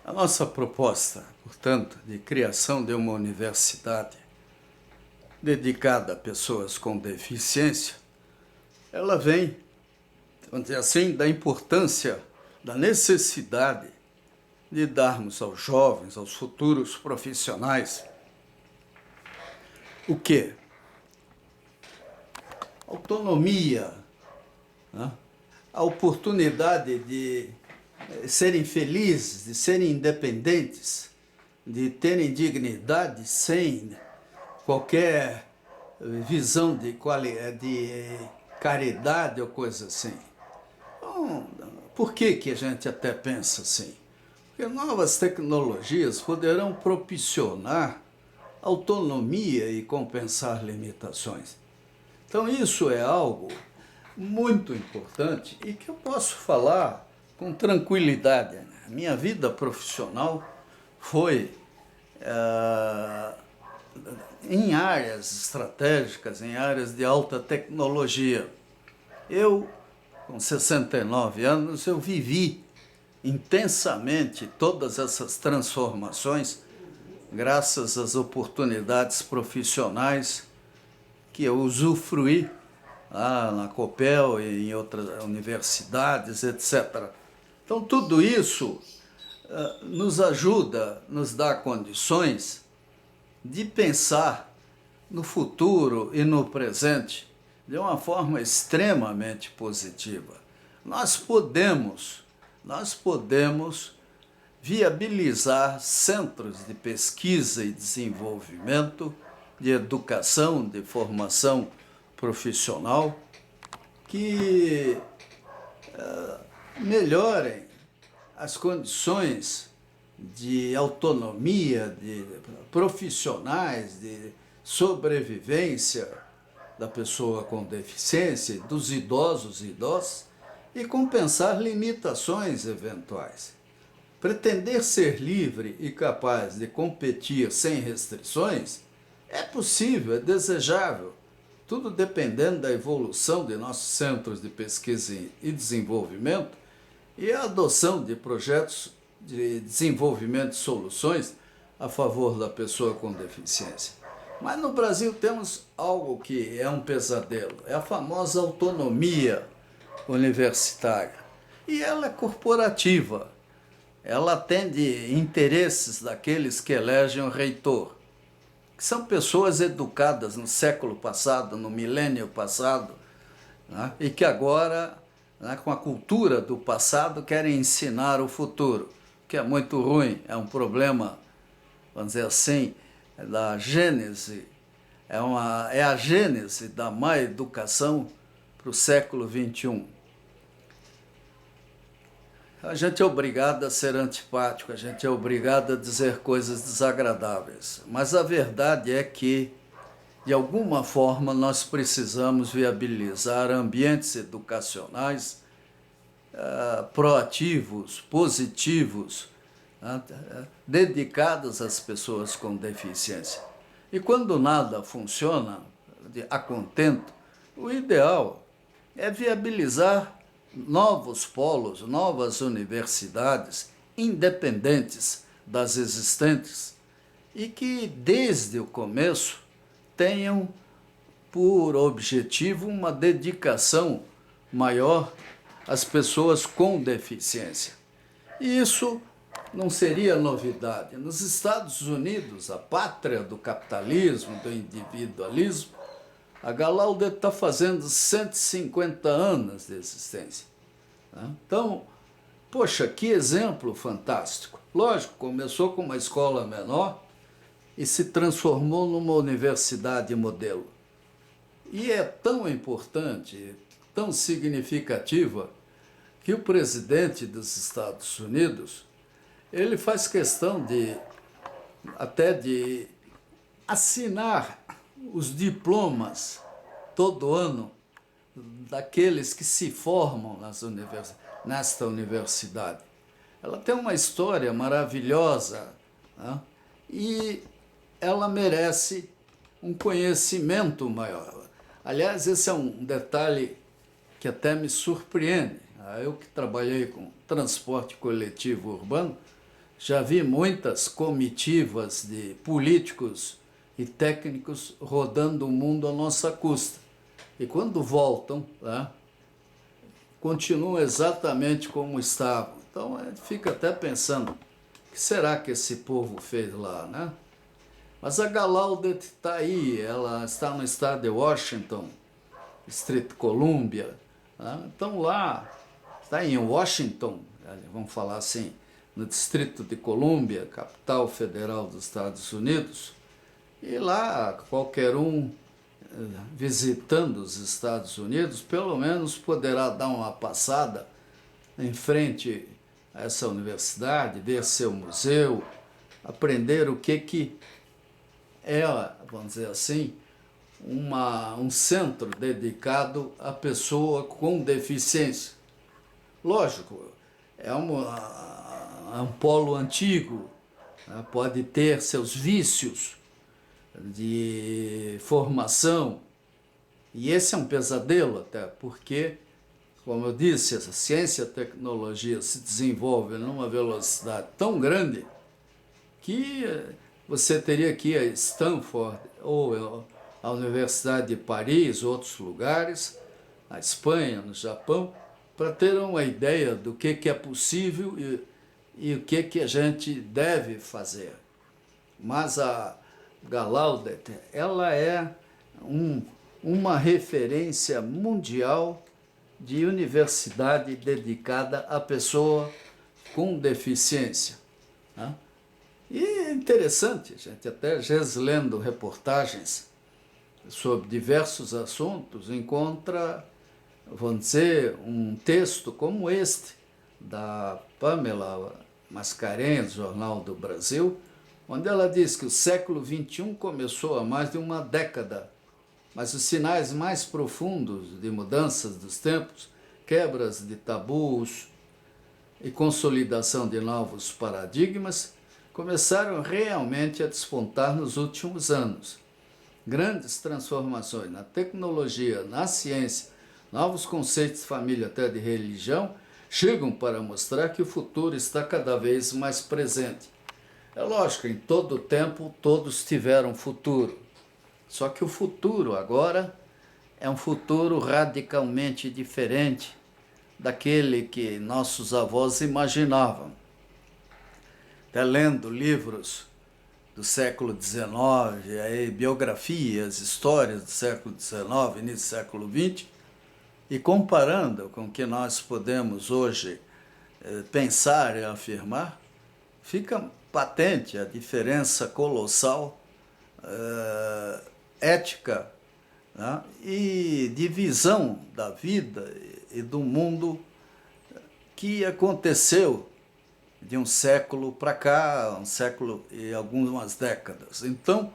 A nossa proposta, portanto, de criação de uma universidade dedicada a pessoas com deficiência, ela vem, vamos dizer assim, da importância, da necessidade de darmos aos jovens, aos futuros profissionais, o quê? Autonomia, né? A oportunidade de serem felizes, de serem independentes, de terem dignidade sem qualquer visão de caridade ou coisa assim. Então, por que a gente até pensa assim? Porque novas tecnologias poderão propiciar autonomia e compensar limitações. Então isso é algo muito importante e que eu posso falar com tranquilidade. A minha vida profissional foi em áreas estratégicas, em áreas de alta tecnologia. Eu, com 69 anos, eu vivi intensamente todas essas transformações graças às oportunidades profissionais que eu usufruí lá na Copel e em outras universidades, etc. Então, tudo isso nos ajuda, nos dá condições de pensar no futuro e no presente de uma forma extremamente positiva. Nós podemos viabilizar centros de pesquisa e desenvolvimento, de educação, de formação profissional, que melhorem as condições de autonomia, de profissionais, de sobrevivência da pessoa com deficiência, dos idosos e idosas, e compensar limitações eventuais. Pretender ser livre e capaz de competir sem restrições é possível, é desejável, tudo dependendo da evolução de nossos centros de pesquisa e desenvolvimento e a adoção de projetos de desenvolvimento de soluções a favor da pessoa com deficiência. Mas no Brasil temos algo que é um pesadelo, é a famosa autonomia universitária. E ela é corporativa, ela atende interesses daqueles que elegem o reitor, que são pessoas educadas no século passado, no milênio passado, né? E que agora, né, com a cultura do passado, querem ensinar o futuro, que é muito ruim, é um problema, vamos dizer assim, da gênese, é a gênese da má educação para o século XXI. A gente é obrigado a ser antipático, a gente é obrigado a dizer coisas desagradáveis, mas a verdade é que, de alguma forma, nós precisamos viabilizar ambientes educacionais proativos, positivos, dedicados às pessoas com deficiência. E quando nada funciona a contento, o ideal é viabilizar novos polos, novas universidades independentes das existentes e que, desde o começo, tenham por objetivo uma dedicação maior às pessoas com deficiência. E isso não seria novidade. Nos Estados Unidos, a pátria do capitalismo, do individualismo, a Gallaudet está fazendo 150 anos de existência. Então, poxa, que exemplo fantástico. Lógico, começou com uma escola menor e se transformou numa universidade modelo. E é tão importante, tão significativa, que o presidente dos Estados Unidos, ele faz questão até de assinar os diplomas todo ano daqueles que se formam nesta universidade. Ela tem uma história maravilhosa, né? E ela merece um conhecimento maior. Aliás, esse é um detalhe que até me surpreende. Eu que trabalhei com transporte coletivo urbano, Já vi muitas comitivas de políticos e técnicos rodando o mundo à nossa custa. E quando voltam, né, continuam exatamente como estavam. Então a gente fica até pensando, o que será que esse povo fez lá, né? Mas a Gallaudet está aí, ela está no estado de Washington, Distrito Columbia, né? Então lá, está em Washington, vamos falar assim, no Distrito de Colômbia, capital federal dos Estados Unidos, e lá qualquer um visitando os Estados Unidos, pelo menos poderá dar uma passada em frente a essa universidade, ver seu museu, aprender o que é, vamos dizer assim, um centro dedicado à pessoa com deficiência. Lógico, é um polo antigo, né? Pode ter seus vícios de formação, e esse é um pesadelo até, porque, como eu disse, a ciência e a tecnologia se desenvolvem numa velocidade tão grande que você teria que ir a Stanford ou a Universidade de Paris, outros lugares, na Espanha, no Japão, para ter uma ideia do que é possível e o que a gente deve fazer. Mas a Gallaudet, ela é uma referência mundial de universidade dedicada à pessoa com deficiência, né? E é interessante, gente, até às vezes lendo reportagens sobre diversos assuntos, encontra, vamos dizer, um texto como este, da Pamela Mascarenhas, Jornal do Brasil, onde ela diz que o século XXI começou há mais de uma década, mas os sinais mais profundos de mudanças dos tempos, quebras de tabus e consolidação de novos paradigmas, começaram realmente a despontar nos últimos anos. Grandes transformações na tecnologia, na ciência, novos conceitos de família, até de religião, chegam para mostrar que o futuro está cada vez mais presente. É lógico, em todo o tempo todos tiveram futuro, só que o futuro agora é um futuro radicalmente diferente daquele que nossos avós imaginavam. Até lendo livros do século XIX, aí, biografias, histórias do século XIX, início do século XX, e comparando com o que nós podemos hoje pensar e afirmar, fica patente a diferença colossal ética, né, e de visão da vida e do mundo que aconteceu de um século para cá, um século e algumas décadas. Então,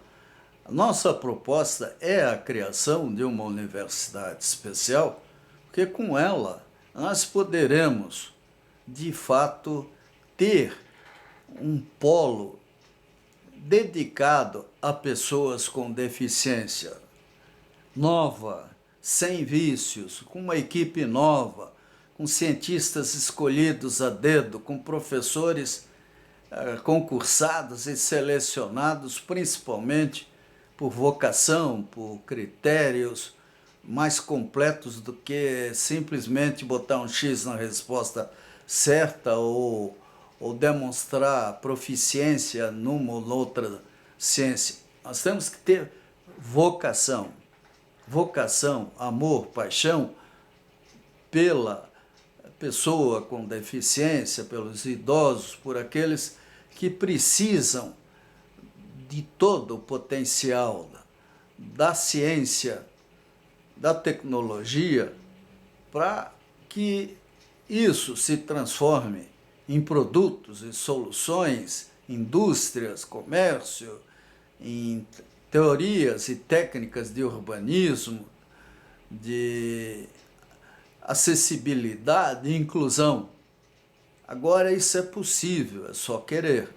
a nossa proposta é a criação de uma universidade especial, porque com ela nós poderemos, de fato, ter um polo dedicado a pessoas com deficiência, nova, sem vícios, com uma equipe nova, com cientistas escolhidos a dedo, com professores concursados e selecionados principalmente por vocação, por critérios mais completos do que simplesmente botar um X na resposta certa ou demonstrar proficiência numa ou outra ciência. Nós temos que ter vocação, amor, paixão pela pessoa com deficiência, pelos idosos, por aqueles que precisam de todo o potencial da ciência, da tecnologia, para que isso se transforme em produtos e soluções, indústrias, comércio, em teorias e técnicas de urbanismo, de acessibilidade e inclusão. Agora isso é possível, é só querer.